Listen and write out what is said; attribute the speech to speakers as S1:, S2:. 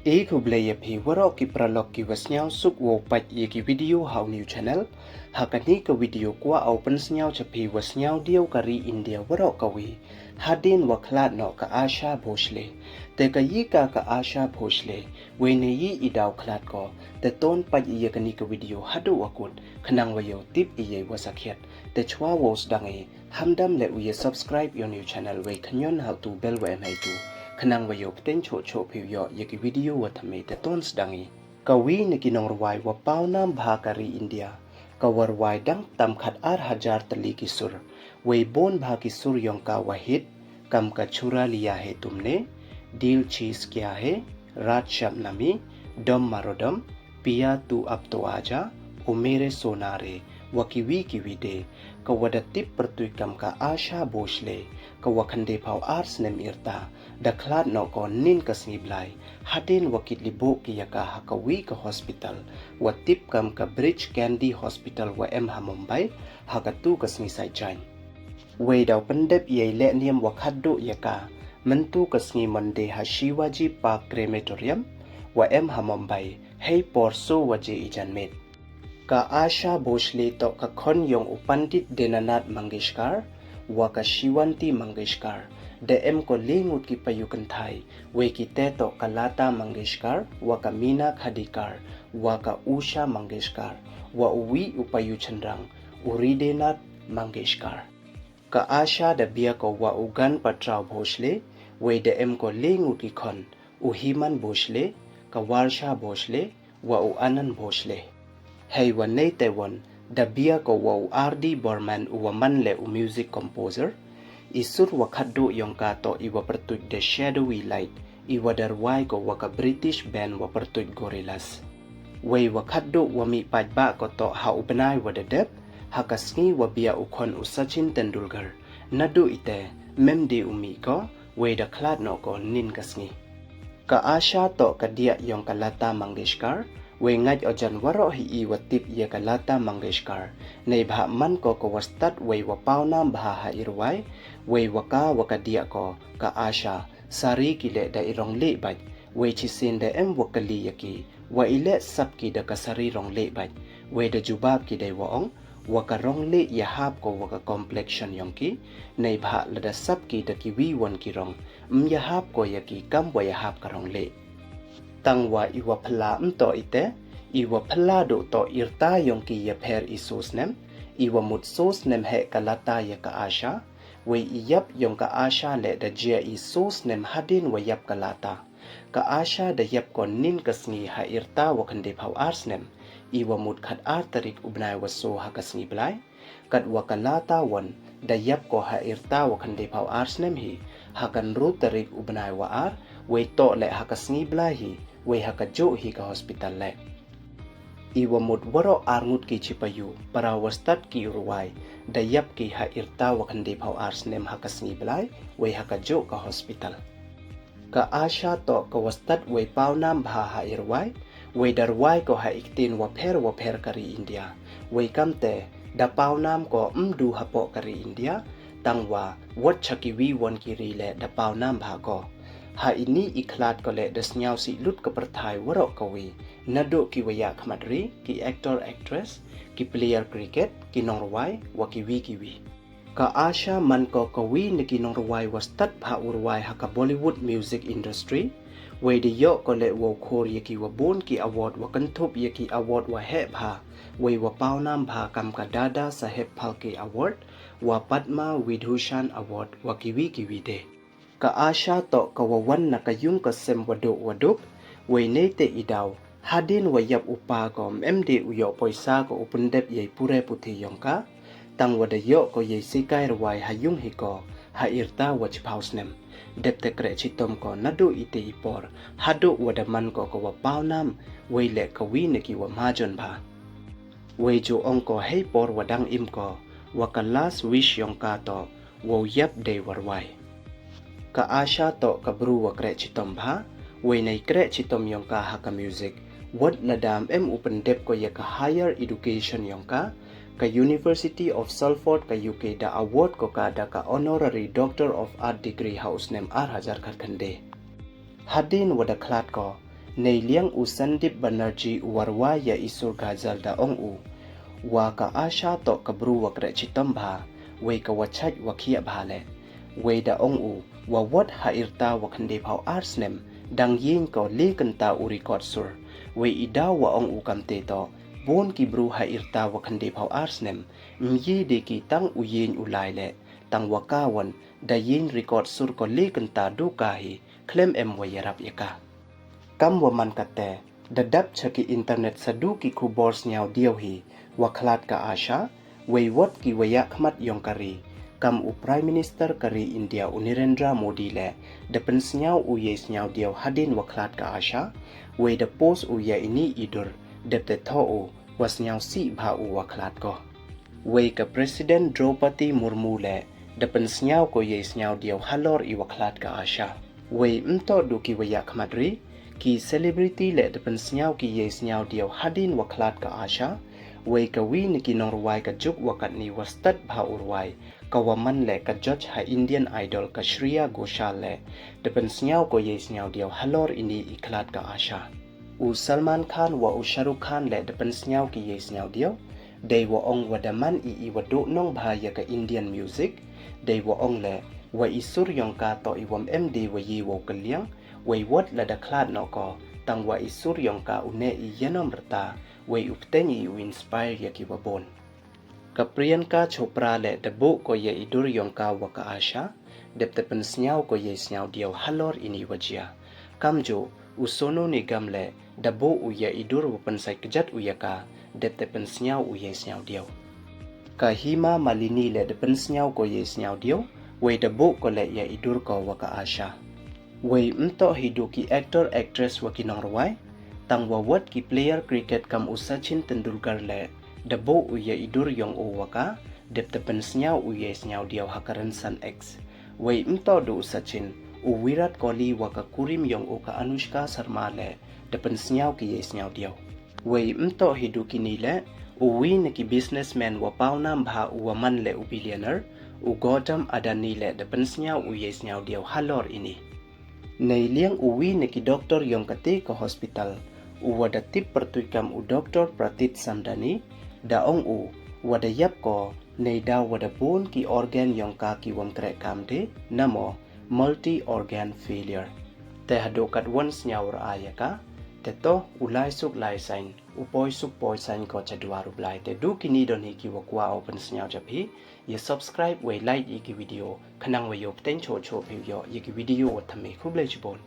S1: Ek hublaya phi waroh ki pralog ki Sniawsih wo pat ye ki video how new channel hakani ka video kwa open Sniaw chapi Sniaw dio kari India waroh kawi hadin wa Khlad no ka asha boshle te ka yi ka asha boshle we ne yi idaw Khlad ko te ton pat ye kani ka video hadu wakut khanang wayo tip ye wasakhet te chwa wos dangi hamdam le uye subscribe your new channel we khanyon how to bell wa mai tu khanang wayo pten cho phiu yo ye ki video wa thame te ton sdangi kawi ne ki nong rwai wa pawnaam bha kari India ka warwai dang tam khat 8,000 tali ki sur we bon bha ki sur yong ka wahid kam ka chura liya hai tumne dil cheese kya hai रात शबनमी डम मारोडम पिया तू अब तो आजा ओ मेरे सोनारे वकीवी किवी दे कवदतिप प्रतुकम का आशा बोशले कवखंडे फाव आर्स ने मिरता the Khlad no ko nin kasngi blai hadin wakit libo ki yaka hakawi ka hospital wa tip kam ka bridge candy hospital wa em ha Mumbai hakatu kasngi sai jain we daw pandep ye le niam wakhaddo yaka mentu kasngi monde ha Shivaji Park crematorium wa em ha Mumbai hey porso waje ijanmet ka Asha Bhosle to ka khon yong upandit Dinanath Mangeshkar wa ka Shivanti Mangeshkar de em ko lingut ki payukan thai we ki te to ka Lata Mangeshkar wa ka Meena Khadikar wa ka Usha Mangeshkar wa uwi upayu chandrang Uridenath Mangeshkar ka Asha da bia ko wa ugan patraw Bhosle we de em ko lingut ki khon uhiman Bhosle ka Warsha Bhosle wa u Anand Bhosle hey wa nei te won da bia ko wa u RD Burman u man le u music composer isur wa khaddo yong ka to iwa pertuj the shadowy light iwa darwai ko wa ka British band wa pertuj gorillas we wa khaddo wa mi pajba ko to ha ubnai wa de dep hakasngi wa bia u khon u Sachin Tendulkar nadu ite memdi umi ko we da Khlad no ko nin kasngi ka Asha to ka dia yong ka Lata Mangeshkar we ngaj ojan waroh hi iwa tip ye ka Lata Mangeshkar nei bha man ko ko wastat we wa pawnaam bha ha irwai we waka dia ko ka Asha sari kile da irong le baj we chisin da em wakali yaki wa ile sap ki da ka sari rong le baj we da jubab ki dai waong waka rong le yahap ko waka complexion yongki nei bha la da sap ki da ki wi won ki rong yahap ko yaki kam wa yahap ka rong le tangwa iwa phla to ite iwa phla do to irta yongki ya pher isos nem iwa mut sos nem he ka Lata ya ka Asha we iyap yong ka Asha le da jia isos nem hadin wa yap ka Lata ka Asha da yap ko nin kasngi ha irta wa khande phau ars nem iwa mut khat ar tarik ubnai wa so ha kasngi blai kat wa ka Lata won da yap ko ha irta wa khande phau ars nem hi ha kan ru tarik ubnai wa ar we to le ha kasngi blai hi we ha ka jo hi ka hospital le iwa mut waro arngut ki chipayu para wastat ki urwai da yap ki ha irta wa khande phau ars nem ha kasngi blai we ha ka jo ka hospital ka Asha to ka wastat we pawnaam bha ha irwai we darwai ko ha iktin wa pher kari India we kamte da pawnaam ko mdu hapo kari India tangwa wat chaki wi won ki rile da pawnaam bha ko ha ini Khlad ko le da Sniawsih lut ka pyrthai waroh kawi nado ki waya khamadri ki actor actress ki player cricket ki nong rwai wa ki wi ka Asha man ko kawi ne ki nong rwai wastat bha urwai ha ka Bollywood music industry we de yo ko le wo khor ye ki wa bon ki award wa kan thop ye ki award wa he bha we wa pawnaam bha kam ka Dada Saheb Phalke award wa Padma Vibhushan award wa ki wi de ka Asha to ka wa wan na ka yung ka sem waduk we nei te idaw hadin wa yap upa ko md uyo poisa ko upundep ye pure puthi yongka tang wa de yo ko ye sikai rwai hayung hi ko ha irta wa chpaus nem dep te kre chitom ko nadu ite ipor hadu wa da man ko wa pawnaam we le ka wi ne ki wa majon bha we jo ong ko hei por wa dang im ko wa ka last wish yongka to wo yap de warwai ka Asha to ka bru wa kre chitom bha we nei kre chitom yongka ha ka music wat ladam em upandep ko ya ka higher education yongka ka University of Salford ka UK da award ko ka da ka honorary Doctor of Art degree house nem 8,000 khat khande hadin wa da Khlad ko nei liang u sandip banerji warwa ya isur gazal da ong u wa ka asha to kabru wakre chitamba we ka wachaj wakhia bhale we da ong u wa wat ha irta wakhande phau arsnem dang yin ko le kanta u record sur we ida wa ong u kamte to bon ki bru ha irta wakhande phau arsnem myi de ki tang u yin u lai le tang wakawan da yin record sur ko le kanta du ka hi klem em wa yarap yaka kam wa man kate da dap chaki internet sadu ki khubors nyau diau hi wa Khlad ka asha we wat ki waya khmat yong kari kam u prime minister kari India u Narendra Modi le da pensnyau u yes nyau diau hadin wa Khlad ka asha we da post u ya ini idur de te tho u was nyau si bha u wa Khlad ko we ka president Draupadi Murmu le da pensnyau ko yes nyau diau halor i wa Khlad ka asha we mto du ki waya khmatri ki celebrity le da pensnyau ki yes nyau diau hadin wa Khlad ka asha we kawi ni ki nong rwai ka juk wakat ni wastat bha urwai kawaman le ka judge ha Indian Idol ka Shreya Ghoshal le depen snyau ko ye snyau diau halor ini i Khlad ka asha u Salman Khan wa u Shah Rukh Khan le depen snyau ki ye snyau diau dei wa ong wadaman i wadu nong bha ya ka Indian music dei wa ong le wa isur yong ka to i wam md wa yi wo kaliang we wat la da Khlad no ko tang wa isur yong ka une i yanom rta we uptenyi u inspire ya ki wabon ka Priyanka Chopra le debu ko ye idur yong ka wa ka asha depte pen snyau ko ye snyau diau halor ini wajia kamjo u Sonu Nigam le debu u ye idur pen sai kejat u ya ka depte pen snyau u ye snyau diau ka Hima Malini le depen snyau ko ye snyau diau we debu ko le ye idur ko wa ka asha we mto hiduki actor actress wa ki nong rwai tang wa wat ki player cricket kam u Sachin Tendulkar le debo u ye idur yong u waka depte pen snyau u ye snyau diau hakaran san x we mto du Sachin u Virat Kohli waka kurim yong u ka Anushka Sharma le depen snyau ki ye snyau diau we mto hiduki ni le u wi ne ki businessman wa pawnaam bha u man le u billionaire u Gautam Adani le depen snyau u ye snyau diau halor ini nei liang u wi ne ki doctor yong kate ka hospital u wada tip pertuikam u Dr. Pratit Samdani da ong u wada yap ko nei da wada bon ki organ yong ka ki wam kre kam de namo multi organ failure te hadokat once nyawr ayaka te to ulai suk lai sain upoi suk poi sain ko chadwaru blai te du kini don hi ki wakwa open snyau japi ye subscribe we like i ki video khanang we yo pten cho cho phi yo ye ki video wa thame khublai chibon